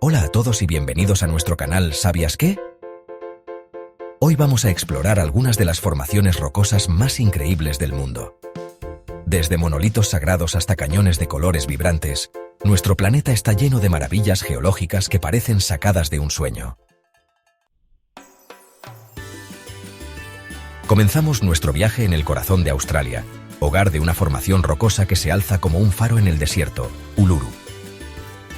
Hola a todos y bienvenidos a nuestro canal ¿Sabías qué? Hoy vamos a explorar algunas de las formaciones rocosas más increíbles del mundo. Desde monolitos sagrados hasta cañones de colores vibrantes, nuestro planeta está lleno de maravillas geológicas que parecen sacadas de un sueño. Comenzamos nuestro viaje en el corazón de Australia, hogar de una formación rocosa que se alza como un faro en el desierto, Uluru.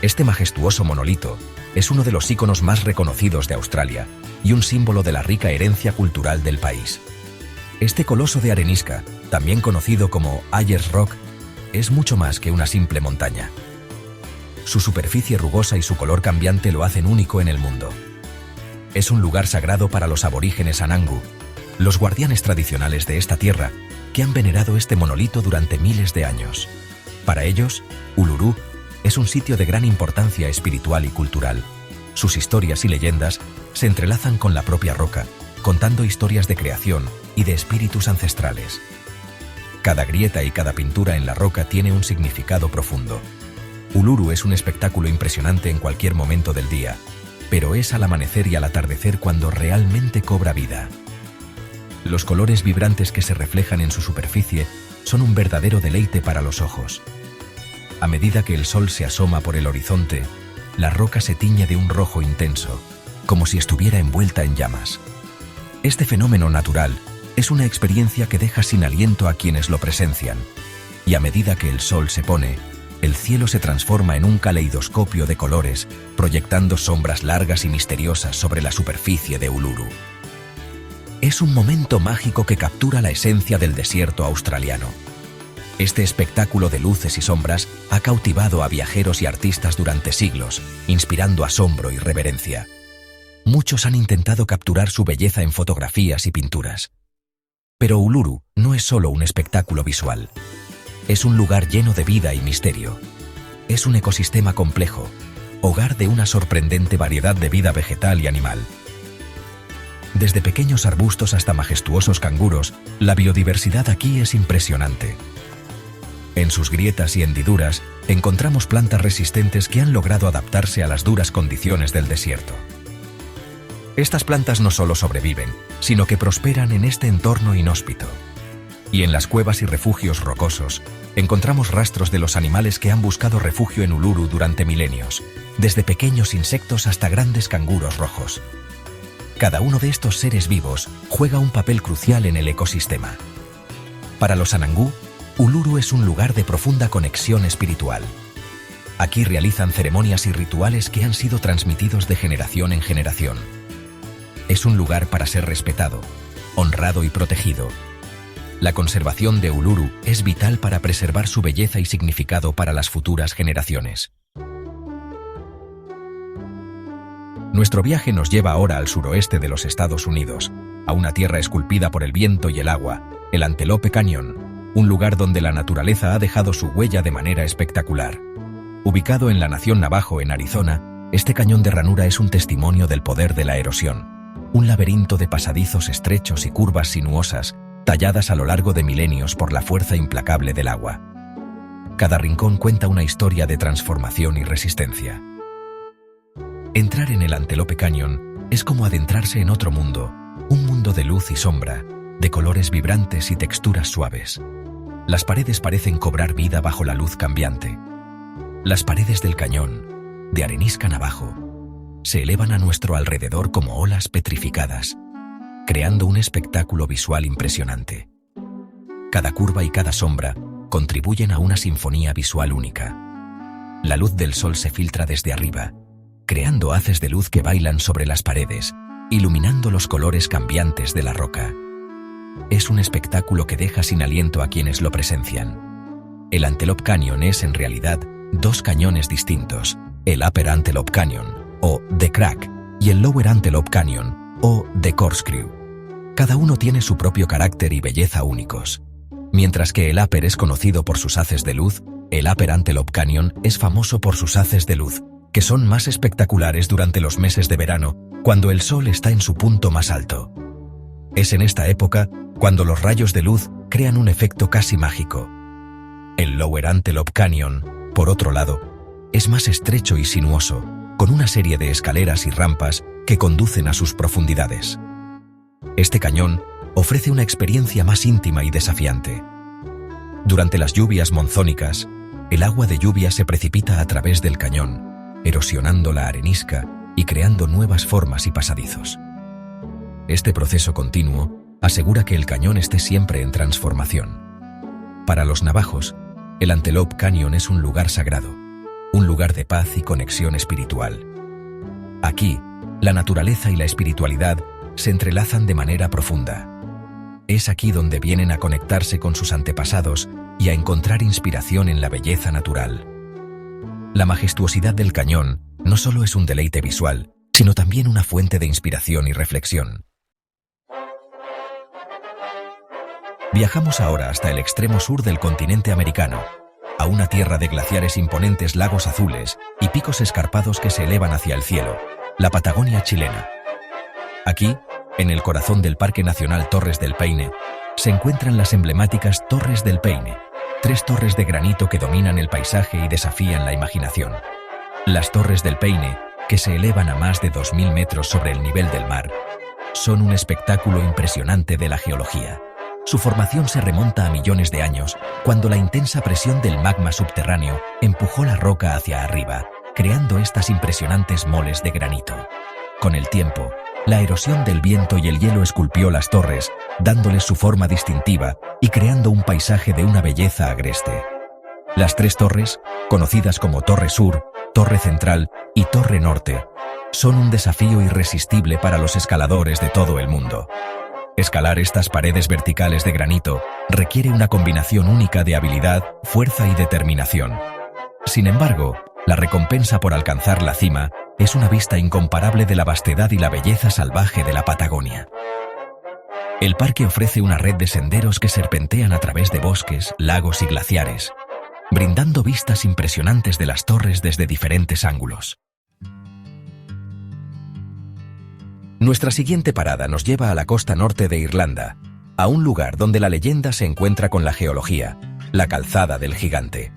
Este majestuoso monolito es uno de los íconos más reconocidos de Australia y un símbolo de la rica herencia cultural del país. Este coloso de arenisca, también conocido como Ayers Rock, es mucho más que una simple montaña. Su superficie rugosa y su color cambiante lo hacen único en el mundo. Es un lugar sagrado para los aborígenes Anangu, los guardianes tradicionales de esta tierra, que han venerado este monolito durante miles de años. Para ellos, Uluru es un sitio de gran importancia espiritual y cultural. Sus historias y leyendas se entrelazan con la propia roca, contando historias de creación y de espíritus ancestrales. Cada grieta y cada pintura en la roca tiene un significado profundo. Uluru es un espectáculo impresionante en cualquier momento del día, pero es al amanecer y al atardecer cuando realmente cobra vida. Los colores vibrantes que se reflejan en su superficie son un verdadero deleite para los ojos. A medida que el sol se asoma por el horizonte, la roca se tiñe de un rojo intenso, como si estuviera envuelta en llamas. Este fenómeno natural es una experiencia que deja sin aliento a quienes lo presencian, y a medida que el sol se pone, el cielo se transforma en un caleidoscopio de colores, proyectando sombras largas y misteriosas sobre la superficie de Uluru. Es un momento mágico que captura la esencia del desierto australiano. Este espectáculo de luces y sombras ha cautivado a viajeros y artistas durante siglos, inspirando asombro y reverencia. Muchos han intentado capturar su belleza en fotografías y pinturas. Pero Uluru no es solo un espectáculo visual. Es un lugar lleno de vida y misterio. Es un ecosistema complejo, hogar de una sorprendente variedad de vida vegetal y animal. Desde pequeños arbustos hasta majestuosos canguros, la biodiversidad aquí es impresionante. En sus grietas y hendiduras encontramos plantas resistentes que han logrado adaptarse a las duras condiciones del desierto. Estas plantas no solo sobreviven, sino que prosperan en este entorno inhóspito. Y en las cuevas y refugios rocosos encontramos rastros de los animales que han buscado refugio en Uluru durante milenios, desde pequeños insectos hasta grandes canguros rojos. Cada uno de estos seres vivos juega un papel crucial en el ecosistema. Para los Anangu, Uluru es un lugar de profunda conexión espiritual. Aquí realizan ceremonias y rituales que han sido transmitidos de generación en generación. Es un lugar para ser respetado, honrado y protegido. La conservación de Uluru es vital para preservar su belleza y significado para las futuras generaciones. Nuestro viaje nos lleva ahora al suroeste de los Estados Unidos, a una tierra esculpida por el viento y el agua, el Antelope Canyon, un lugar donde la naturaleza ha dejado su huella de manera espectacular. Ubicado en la nación Navajo, en Arizona, este cañón de ranura es un testimonio del poder de la erosión, un laberinto de pasadizos estrechos y curvas sinuosas, talladas a lo largo de milenios por la fuerza implacable del agua. Cada rincón cuenta una historia de transformación y resistencia. Entrar en el Antelope Canyon es como adentrarse en otro mundo, un mundo de luz y sombra, de colores vibrantes y texturas suaves. Las paredes parecen cobrar vida bajo la luz cambiante. Las paredes del cañón, de arenisca navajo, se elevan a nuestro alrededor como olas petrificadas, creando un espectáculo visual impresionante. Cada curva y cada sombra contribuyen a una sinfonía visual única. La luz del sol se filtra desde arriba, creando haces de luz que bailan sobre las paredes, iluminando los colores cambiantes de la roca. Es un espectáculo que deja sin aliento a quienes lo presencian. El Antelope Canyon es en realidad dos cañones distintos, el Upper Antelope Canyon, o The Crack, y el Lower Antelope Canyon, o The Corkscrew. Cada uno tiene su propio carácter y belleza únicos. Mientras que el Upper es conocido por sus haces de luz, el Upper Antelope Canyon es famoso por sus haces de luz, que son más espectaculares durante los meses de verano, cuando el sol está en su punto más alto. Es en esta época cuando los rayos de luz crean un efecto casi mágico. El Lower Antelope Canyon, por otro lado, es más estrecho y sinuoso, con una serie de escaleras y rampas que conducen a sus profundidades. Este cañón ofrece una experiencia más íntima y desafiante. Durante las lluvias monzónicas, el agua de lluvia se precipita a través del cañón, erosionando la arenisca y creando nuevas formas y pasadizos. Este proceso continuo asegura que el cañón esté siempre en transformación. Para los navajos, el Antelope Canyon es un lugar sagrado, un lugar de paz y conexión espiritual. Aquí, la naturaleza y la espiritualidad se entrelazan de manera profunda. Es aquí donde vienen a conectarse con sus antepasados y a encontrar inspiración en la belleza natural. La majestuosidad del cañón no solo es un deleite visual, sino también una fuente de inspiración y reflexión. Viajamos ahora hasta el extremo sur del continente americano, a una tierra de glaciares imponentes, lagos azules y picos escarpados que se elevan hacia el cielo, la Patagonia chilena. Aquí, en el corazón del Parque Nacional Torres del Paine, se encuentran las emblemáticas Torres del Paine, 3 torres de granito que dominan el paisaje y desafían la imaginación. Las Torres del Paine, que se elevan a más de 2000 metros sobre el nivel del mar, son un espectáculo impresionante de la geología. Su formación se remonta a millones de años, cuando la intensa presión del magma subterráneo empujó la roca hacia arriba, creando estas impresionantes moles de granito. Con el tiempo, la erosión del viento y el hielo esculpió las torres, dándoles su forma distintiva y creando un paisaje de una belleza agreste. Las 3 torres, conocidas como Torre Sur, Torre Central y Torre Norte, son un desafío irresistible para los escaladores de todo el mundo. Escalar estas paredes verticales de granito requiere una combinación única de habilidad, fuerza y determinación. Sin embargo, la recompensa por alcanzar la cima es una vista incomparable de la vastedad y la belleza salvaje de la Patagonia. El parque ofrece una red de senderos que serpentean a través de bosques, lagos y glaciares, brindando vistas impresionantes de las torres desde diferentes ángulos. Nuestra siguiente parada nos lleva a la costa norte de Irlanda, a un lugar donde la leyenda se encuentra con la geología, la Calzada del Gigante.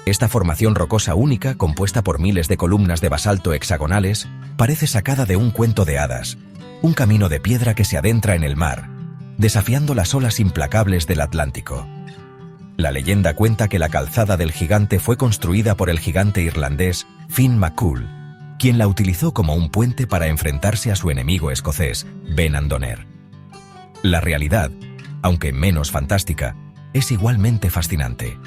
Esta formación rocosa única, compuesta por miles de columnas de basalto hexagonales, parece sacada de un cuento de hadas, un camino de piedra que se adentra en el mar, desafiando las olas implacables del Atlántico. La leyenda cuenta que la Calzada del Gigante fue construida por el gigante irlandés Finn McCool, quien la utilizó como un puente para enfrentarse a su enemigo escocés, Ben Andoner. La realidad, aunque menos fantástica, es igualmente fascinante.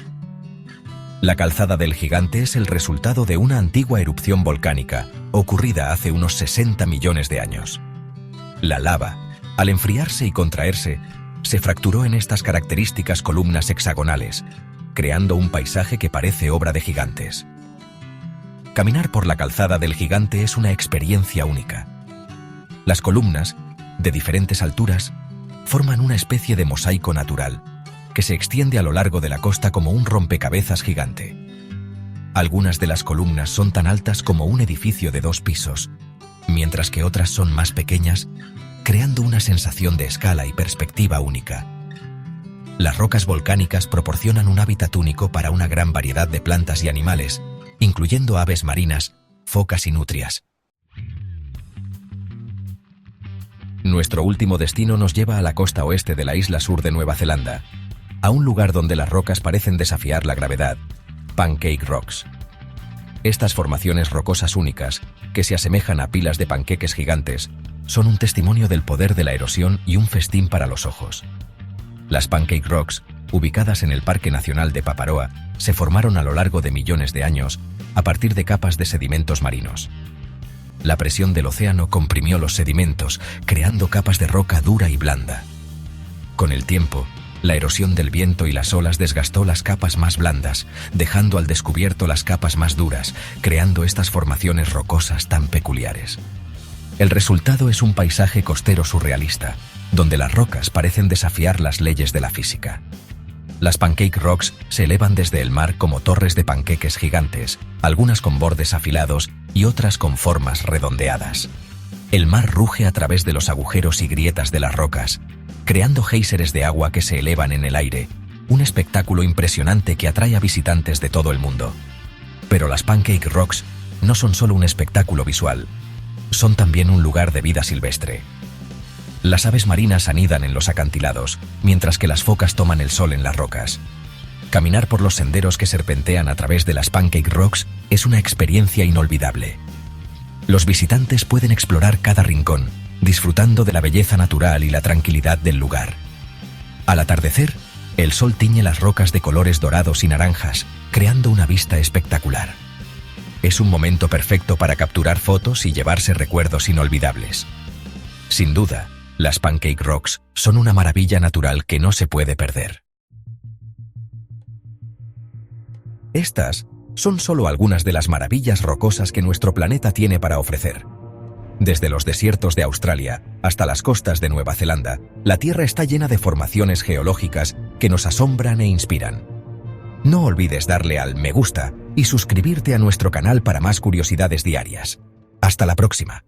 La Calzada del Gigante es el resultado de una antigua erupción volcánica, ocurrida hace unos 60 millones de años. La lava, al enfriarse y contraerse, se fracturó en estas características columnas hexagonales, creando un paisaje que parece obra de gigantes. Caminar por la Calzada del Gigante es una experiencia única. Las columnas, de diferentes alturas, forman una especie de mosaico natural, que se extiende a lo largo de la costa como un rompecabezas gigante. Algunas de las columnas son tan altas como un edificio de 2 pisos, mientras que otras son más pequeñas, creando una sensación de escala y perspectiva única. Las rocas volcánicas proporcionan un hábitat único para una gran variedad de plantas y animales, incluyendo aves marinas, focas y nutrias. Nuestro último destino nos lleva a la costa oeste de la isla sur de Nueva Zelanda, a un lugar donde las rocas parecen desafiar la gravedad, Pancake Rocks. Estas formaciones rocosas únicas, que se asemejan a pilas de panqueques gigantes, son un testimonio del poder de la erosión y un festín para los ojos. Las Pancake Rocks, ubicadas en el Parque Nacional de Paparoa, se formaron a lo largo de millones de años a partir de capas de sedimentos marinos. La presión del océano comprimió los sedimentos, creando capas de roca dura y blanda. Con el tiempo, la erosión del viento y las olas desgastó las capas más blandas, dejando al descubierto las capas más duras, creando estas formaciones rocosas tan peculiares. El resultado es un paisaje costero surrealista, donde las rocas parecen desafiar las leyes de la física. Las Pancake Rocks se elevan desde el mar como torres de panqueques gigantes, algunas con bordes afilados y otras con formas redondeadas. El mar ruge a través de los agujeros y grietas de las rocas, creando géiseres de agua que se elevan en el aire, un espectáculo impresionante que atrae a visitantes de todo el mundo. Pero las Pancake Rocks no son solo un espectáculo visual, son también un lugar de vida silvestre. Las aves marinas anidan en los acantilados, mientras que las focas toman el sol en las rocas. Caminar por los senderos que serpentean a través de las Pancake Rocks es una experiencia inolvidable. Los visitantes pueden explorar cada rincón, disfrutando de la belleza natural y la tranquilidad del lugar. Al atardecer, el sol tiñe las rocas de colores dorados y naranjas, creando una vista espectacular. Es un momento perfecto para capturar fotos y llevarse recuerdos inolvidables. Sin duda, las Pancake Rocks son una maravilla natural que no se puede perder. Estas son solo algunas de las maravillas rocosas que nuestro planeta tiene para ofrecer. Desde los desiertos de Australia hasta las costas de Nueva Zelanda, la Tierra está llena de formaciones geológicas que nos asombran e inspiran. No olvides darle al me gusta y suscribirte a nuestro canal para más curiosidades diarias. Hasta la próxima.